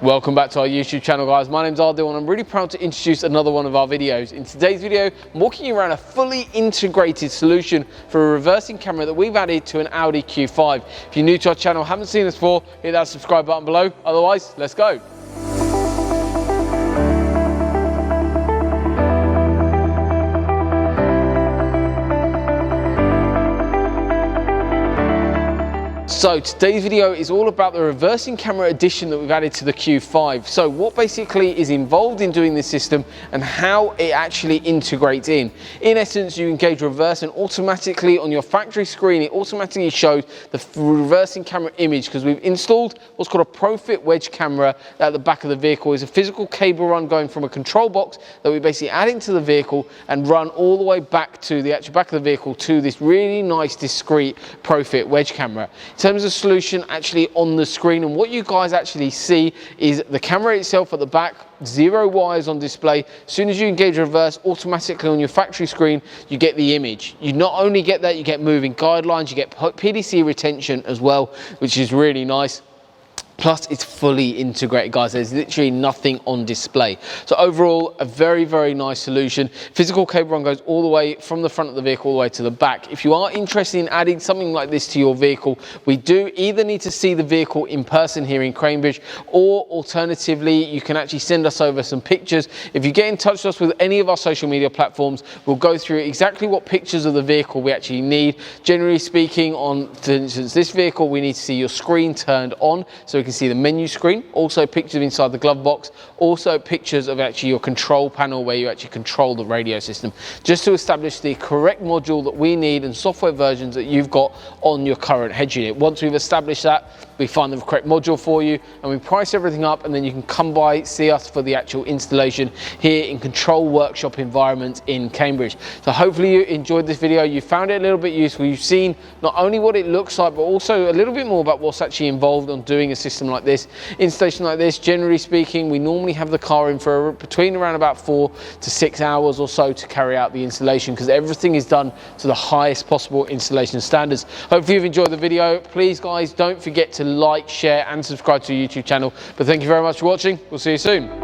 Welcome back to our YouTube channel, guys. My name's Audi and I'm really proud to introduce another one of our videos. In today's video, I'm walking you around a fully integrated solution for a reversing camera that we've added to an Audi Q5. If you're new to our channel, haven't seen us before, hit that subscribe button below. Otherwise, let's go. So today's video is all about the reversing camera addition that we've added to the Q5. So what basically is involved in doing this system and how it actually integrates in. In essence, you engage reverse and automatically on your factory screen, it automatically shows the reversing camera image because we've installed what's called a Pro Fit Wedge Camera at the back of the vehicle. It's a physical cable run going from a control box that we basically add into the vehicle and run all the way back to the actual back of the vehicle to this really nice discrete Pro Fit Wedge Camera. In terms of solution actually on the screen, and what you guys actually see is the camera itself at the back, 0 wires on display. As soon as you engage reverse, automatically on your factory screen you get the image. You not only get that, you get moving guidelines, you get PDC retention as well, which is really nice. Plus it's fully integrated, guys. There's literally nothing on display. So overall, a very, very nice solution. Physical cable run goes all the way from the front of the vehicle all the way to the back. If you are interested in adding something like this to your vehicle, we do either need to see the vehicle in person here in Cambridge, or alternatively, you can actually send us over some pictures. If you get in touch with us with any of our social media platforms, we'll go through exactly what pictures of the vehicle we actually need. Generally speaking, on, for instance, this vehicle, we need to see your screen turned on so we can see the menu screen, also pictures of inside the glove box, also pictures of actually your control panel where you actually control the radio system, just to establish the correct module that we need and software versions that you've got on your current head unit. Once we've established that, we find the correct module for you and we price everything up, and then you can come by, see us for the actual installation here in Control Workshop environment in Cambridge. So hopefully you enjoyed this video, you found it a little bit useful, you've seen not only what it looks like but also a little bit more about what's actually involved on doing a system like this. Installation like this, generally speaking, we normally have the car in for between around about 4 to 6 hours or so to carry out the installation, because everything is done to the highest possible installation standards. Hopefully you've enjoyed the video. Please guys, don't forget to like, share and subscribe to the YouTube channel. But thank you very much for watching. We'll see you soon.